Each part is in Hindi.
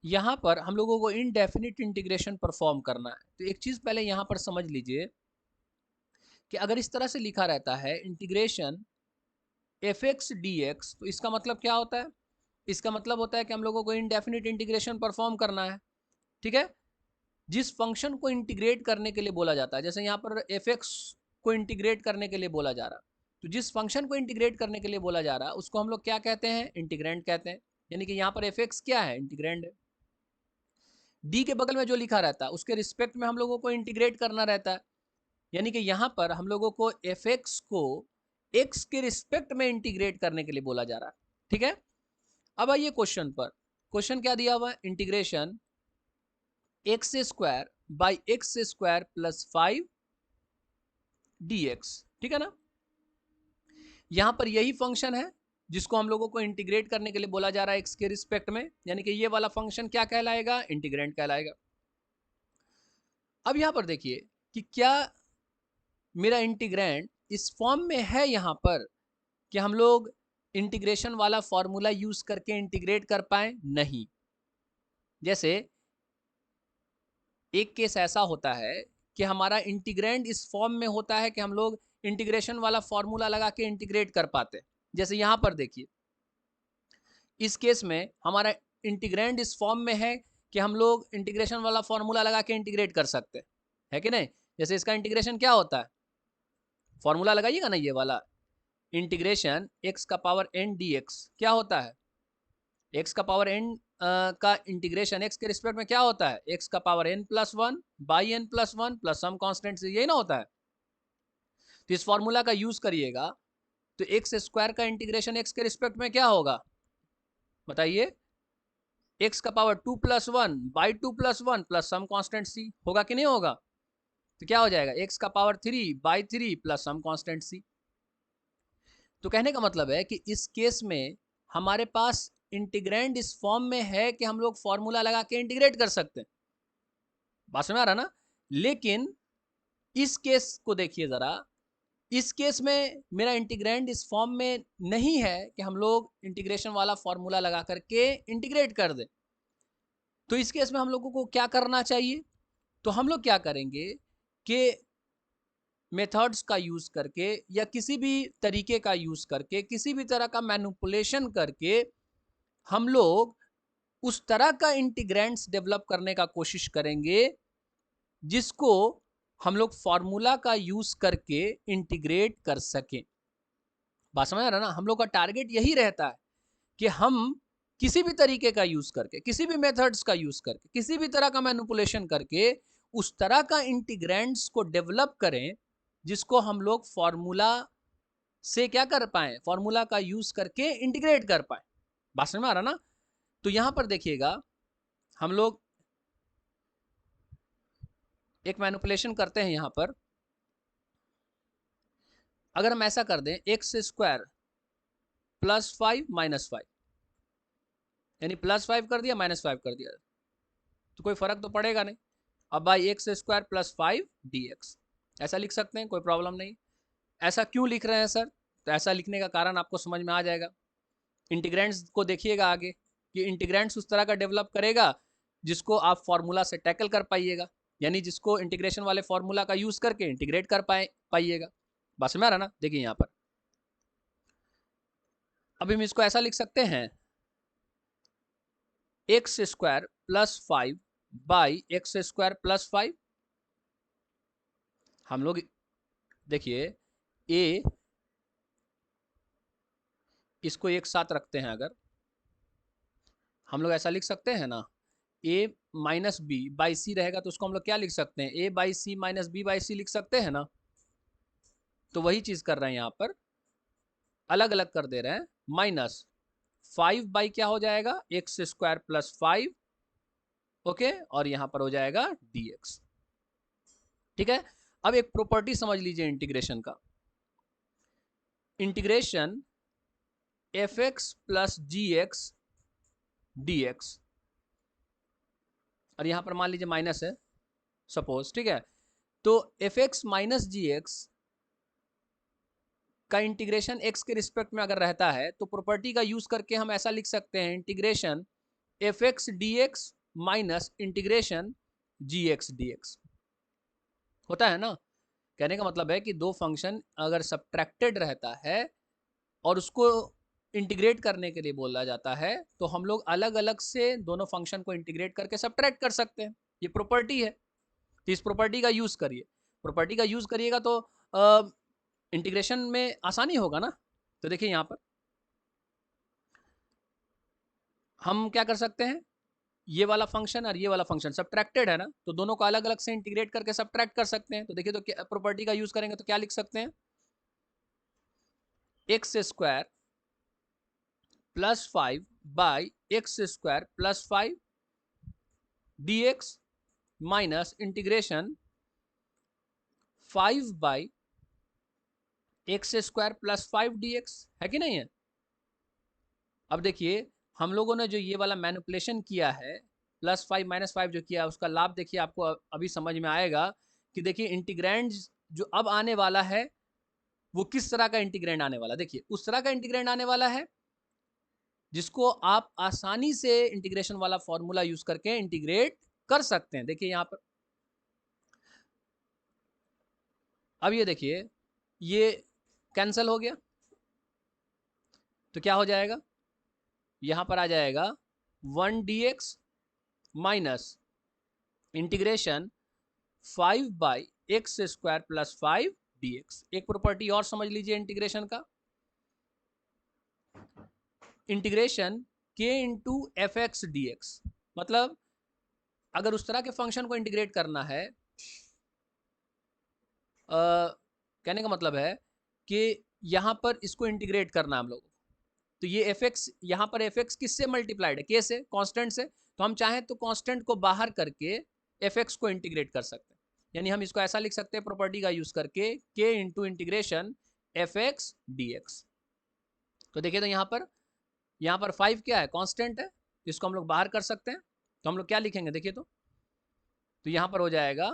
यहाँ पर हम लोगों को इनडेफिनिट इंटीग्रेशन परफॉर्म करना है। तो एक चीज़ पहले यहाँ पर समझ लीजिए कि अगर इस तरह से लिखा रहता है integration f x d x, तो इसका मतलब क्या होता है? इसका मतलब होता है कि हम लोगों को इनडेफिनिट इंटीग्रेशन परफॉर्म करना है। ठीक है, जिस फंक्शन को इंटीग्रेट करने के लिए बोला जाता है, जैसे यहाँ पर एफ एक्स को इंटीग्रेट करने के लिए बोला जा रहा, तो जिस फंक्शन को इंटीग्रेट करने के लिए बोला जा रहा है उसको हम लोग क्या कहते हैं? इंटीग्रेंड कहते हैं। यानी कि यहाँ पर एफ एक्स क्या है? इंटीग्रेंड है। डी के बगल में जो लिखा रहता है उसके रिस्पेक्ट में हम लोगों को इंटीग्रेट करना रहता है। यानी कि यहाँ पर हम लोगों को एफ एक्स को एक्स के रिस्पेक्ट में इंटीग्रेट करने के लिए बोला जा रहा है। ठीक है, अब आइए क्वेश्चन पर। क्वेश्चन क्या दिया हुआ है? Integration x square by x square plus 5 dx। ठीक है ना, यहां पर यही फंक्शन है जिसको हम लोगों को इंटीग्रेट करने के लिए बोला जा रहा है एक्स के रिस्पेक्ट में, यानी कि ये वाला फंक्शन क्या कहलाएगा? इंटीग्रेंड कहलाएगा। अब यहां पर देखिए कि क्या मेरा इंटीग्रेंड इस फॉर्म में है यहां पर कि हम लोग इंटीग्रेशन वाला फॉर्मूला यूज करके इंटीग्रेट कर पाए? नहीं। जैसे एक केस ऐसा होता है कि हमारा इंटीग्रेंड इस फॉर्म में होता है कि हम लोग इंटीग्रेशन वाला फॉर्मूला लगा के इंटीग्रेट कर पाते हैं। जैसे यहां पर देखिए, इस केस में हमारा इंटीग्रेंड इस फॉर्म में है कि हम लोग इंटीग्रेशन वाला फॉर्मूला लगा के इंटीग्रेट कर सकते हैं, है कि नहीं? जैसे इसका इंटीग्रेशन क्या होता है? फॉर्मूला लगाइएगा ना, ये वाला इंटीग्रेशन एक्स का पावर एन डी एक्स क्या होता है? एक्स का पावर एन का इंटीग्रेशन एक्स के रिस्पेक्ट में क्या होता है? एक्स का power n plus one by n plus one plus some constant से, यही ना होता है? तो इस फॉर्मूला का यूज करिएगा तो एक्स स्क्वायर का इंटीग्रेशन एक्स के रिस्पेक्ट में क्या होगा? बताइए। एक्स का power two plus one by two plus one plus some constant c, होगा कि नहीं होगा? तो क्या हो जाएगा? एक्स का power three by three plus some constant c. तो कहने का मतलब है कि इस केस में हमारे पास इंटीग्रेंड इस फॉर्म में है कि हम लोग फॉर्मूला लगा के इंटीग्रेट कर सकते हैं। बात समझ आ रहा ना? लेकिन इस केस को देखिए जरा, इस केस में मेरा इंटीग्रेंड इस फॉर्म में नहीं है कि हम लोग इंटीग्रेशन वाला फॉर्मूला लगा करके इंटीग्रेट कर दें। तो इस केस में हम लोगों को क्या करना चाहिए? तो हम लोग क्या करेंगे कि मेथड्स का यूज करके या किसी भी तरीके का यूज करके, किसी भी तरह का मैनिपुलेशन करके हम लोग उस तरह का इंटीग्रेंट्स डेवलप करने का कोशिश करेंगे जिसको हम लोग फॉर्मूला का यूज करके इंटीग्रेट कर सकें। बात समझ आ रहा है ना? हम लोग का टारगेट यही रहता है कि हम किसी भी तरीके का यूज करके, किसी भी मेथड्स का यूज करके, किसी भी तरह का मैनिपुलेशन करके उस तरह का इंटीग्रेंट्स को डेवलप करें जिसको हम लोग फॉर्मूला से क्या कर पाए? फॉर्मूला का यूज करके इंटीग्रेट कर पाए। बात समझ में आ रहा ना? तो यहां पर देखिएगा, हम लोग एक मैनिपुलेशन करते हैं यहां पर। अगर हम ऐसा कर दें x square plus five minus five, यानी प्लस फाइव कर दिया माइनस फाइव कर दिया, तो कोई फर्क तो पड़ेगा नहीं। अब by x square plus five D x ऐसा लिख सकते हैं, कोई प्रॉब्लम नहीं। ऐसा क्यों लिख रहे हैं सर? तो ऐसा लिखने का कारण आपको समझ में आ जाएगा। इंटीग्रेंट्स को देखिएगा आगे कि इंटीग्रेंट्स उस तरह का डेवलप करेगा जिसको आप फॉर्मूला से टैकल कर पाइएगा, यानी जिसको इंटीग्रेशन वाले फॉर्मूला का यूज करके इंटीग्रेट कर पाइएगा। बस में आ रहा ना? देखिए यहाँ पर अभी हम इसको ऐसा लिख सकते हैं, x square plus five by x square plus five. हम लोग देखिए ए, इसको एक साथ रखते हैं, अगर हम लोग ऐसा लिख सकते हैं ना, a minus b by c रहेगा तो उसको हम लोग क्या लिख सकते हैं? A by c minus b by c लिख सकते हैं ना? तो वही चीज कर रहे हैं यहाँ पर, अलग अलग कर दे रहे हैं। माइनस फाइव बाई क्या हो जाएगा? X square plus five, okay, और यहां पर हो जाएगा dx। ठीक है, अब एक प्रॉपर्टी समझ लीजिए इंटीग्रेशन का। इंटीग्रेशन एफ एक्स प्लस जी एक्स डी एक्स, और यहां पर मान लीजिए माइनस है सपोज, ठीक है? तो एफ एक्स माइनस जी एक्स का इंटीग्रेशन एक्स के रिस्पेक्ट में अगर रहता है तो प्रॉपर्टी का यूज करके हम ऐसा लिख सकते हैं, integration f x d x minus integration g x d x होता है ना। कहने का मतलब है कि दो फंक्शन अगर सब्ट्रैक्टेड रहता है और उसको इंटीग्रेट करने के लिए बोला जाता है तो हम लोग अलग अलग से दोनों फंक्शन को इंटीग्रेट करके सब्ट्रैक्ट कर सकते हैं। ये प्रॉपर्टी है, तो इस प्रॉपर्टी का यूज करिए। प्रॉपर्टी का यूज करिएगा तो इंटीग्रेशन में आसानी होगा ना। तो देखिए यहां पर हम क्या कर सकते हैं, ये वाला फंक्शन और ये वाला फंक्शन सब्ट्रैक्टेड है ना, तो दोनों को अलग अलग से इंटीग्रेट करके सब्ट्रैक्ट कर सकते हैं। तो देखिए, तो प्रॉपर्टी का यूज करेंगे तो क्या लिख सकते हैं, x square plus 5 by x square plus 5 d x minus integration 5 by x square plus 5 d x, है कि नहीं है। अब देखिए हम लोगों ने जो ये वाला मैनिपुलेशन किया है, +5 -5 जो किया उसका लाभ देखिए आपको अभी समझ में आएगा कि देखिए इंटीग्रैंड जो अब आने वाला है वो किस तरह का इंटीग्रैंड आने वाला है। देखिए उस तरह का इंटीग्रैंड आने वाला है जिसको आप आसानी से इंटीग्रेशन वाला फॉर्मूला यूज करके इंटीग्रेट कर सकते हैं। देखिए यहां पर अब ये देखिए ये कैंसिल हो गया, तो क्या हो जाएगा, यहां पर आ जाएगा 1 D x minus integration 5 by x square plus 5 d x. एक प्रॉपर्टी और समझ लीजिए इंटीग्रेशन का, इंटीग्रेशन के into F x d x. मतलब अगर उस तरह के फंक्शन को इंटीग्रेट करना है, कहने का मतलब है कि यहां पर इसको इंटीग्रेट करना है हम लोग, तो ये एफ एक्स यहाँ पर एफ एक्स किससे मल्टीप्लाइड है, के से, कांस्टेंट से। तो हम चाहें तो कांस्टेंट को बाहर करके एफ एक्स को इंटीग्रेट कर सकते हैं। यानी हम इसको ऐसा लिख सकते हैं प्रॉपर्टी का यूज करके के into integration f x d x. तो देखिए तो यहाँ पर 5 क्या है, कांस्टेंट है, इसको हम लोग बाहर कर सकते हैं। तो हम लोग क्या लिखेंगे देखिए, तो यहाँ पर हो जाएगा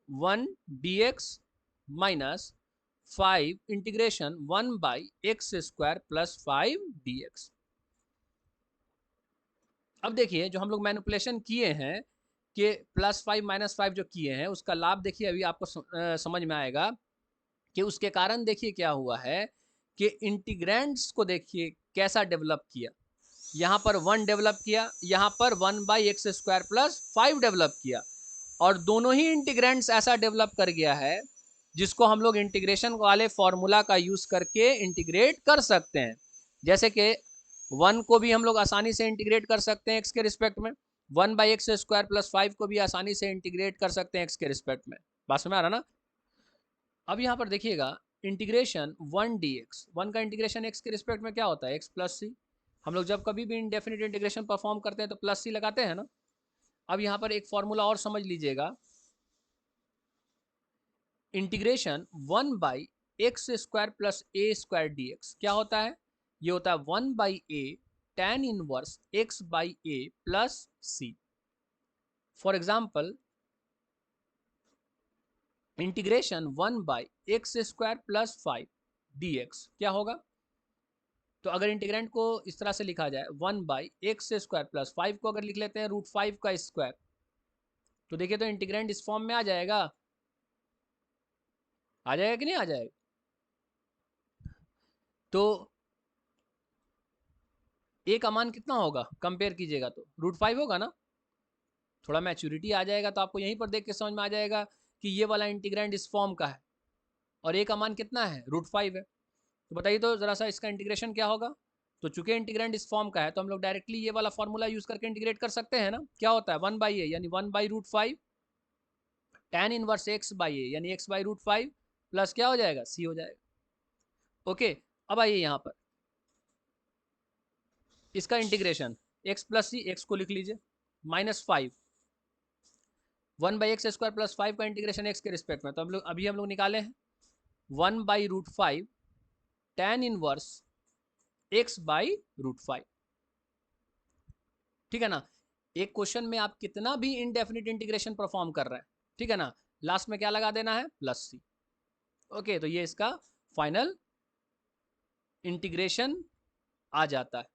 1 D x minus 5 integration 1 by x square plus 5 d x. अब देखिए जो हम लोग मैनिपुलेशन किए हैं कि +5 -5 जो किए हैं उसका लाभ देखिए अभी आपको समझ में आएगा कि उसके कारण देखिए क्या हुआ है कि इंटीग्रेंड्स को देखिए कैसा डेवलप किया। यहाँ पर 1 डेवलप किया, यहाँ पर 1 by x square plus 5 develop किया, और दोनों ही इंटीग्रेंड्स ऐसा डेवलप कर गया है जिसको हम लोग इंटीग्रेशन वाले फॉर्मूला का यूज करके इंटीग्रेट कर सकते हैं। जैसे कि 1 को भी हम लोग आसानी से इंटीग्रेट कर सकते हैं एक्स के रिस्पेक्ट में, 1 बाई एक्स स्क्वायर प्लस 5 को भी आसानी से इंटीग्रेट कर सकते हैं एक्स के रिस्पेक्ट में। बात समझ आ रहा ना। अब यहाँ पर देखिएगा इंटीग्रेशन 1 डी एक्स, 1 का इंटीग्रेशन एक्स के रिस्पेक्ट में क्या होता है, एक्स प्लस सी। हम लोग जब कभी भी इंडेफिनिट इंटीग्रेशन परफॉर्म करते हैं तो प्लस सी लगाते हैं ना। अब यहाँ पर एक फॉर्मूला और समझ लीजिएगा, integration 1 by x square plus a square d x क्या होता है, ये होता है 1 by a tan inverse x by a plus c. For example integration 1 by x square plus 5 d x क्या होगा, तो अगर इंटीग्रेंट को इस तरह से लिखा जाए 1 बाई एक्स स्क्वायर प्लस 5 को अगर लिख लेते हैं √5 का स्क्वायर, तो देखिए तो इंटीग्रेंट इस फॉर्म में आ जाएगा, आ जाएगा कि नहीं आ जाएगा। तो ए का मान कितना होगा कंपेयर कीजिएगा तो √5 होगा ना। थोड़ा मैच्योरिटी आ जाएगा तो आपको यहीं पर देख के समझ में आ जाएगा कि ये वाला इंटीग्रेंट इस फॉर्म का है और ए का मान कितना है, √5 है। तो बताइए तो जरा सा इसका इंटीग्रेशन क्या होगा। तो चूंकि इंटीग्रेंट इस फॉर्म का है तो हम लोग डायरेक्टली ये वाला फॉर्मूला यूज करके इंटीग्रेट कर सकते हैं ना। क्या होता है 1 बाई ए यानी 1 by √5 tan inverse x by a यानी एक्स बाई √5 प्लस क्या हो जाएगा, सी हो जाएगा। ओके, अब आइए यहाँ पर इसका इंटीग्रेशन एक्स प्लस सी, एक्स को लिख लीजिए, -5 1 बाई एक्स स्क्वायर प्लस 5 का इंटीग्रेशन एक्स के रिस्पेक्ट में, तो हम लोग अभी हम लोग निकाले हैं 1 by √5 tan inverse x by √5। ठीक है ना। एक क्वेश्चन में आप कितना भी इनडेफिनिट इंटीग्रेशन परफॉर्म कर रहे हैं, ठीक है ना, लास्ट में क्या लगा देना है, प्लस सी। ओके, तो ये इसका फाइनल इंटीग्रेशन आ जाता है।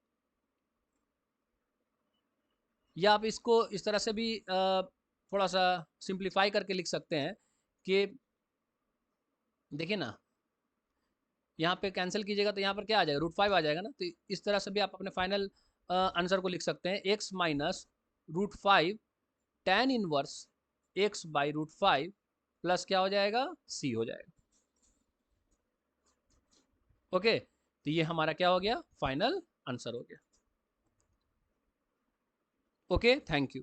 या आप इसको इस तरह से भी थोड़ा सा सिंप्लीफाई करके लिख सकते हैं कि देखिए ना, यहाँ पे कैंसिल कीजिएगा तो यहाँ पर क्या आ जाएगा, √5 आ जाएगा ना। तो इस तरह से भी आप अपने फाइनल आंसर को लिख सकते हैं, x minus √5 tan inverse x by √5 plus क्या हो जाएगा, c हो जाएगा। ओके, तो ये हमारा क्या हो गया, फाइनल आंसर हो गया। Okay, thank you.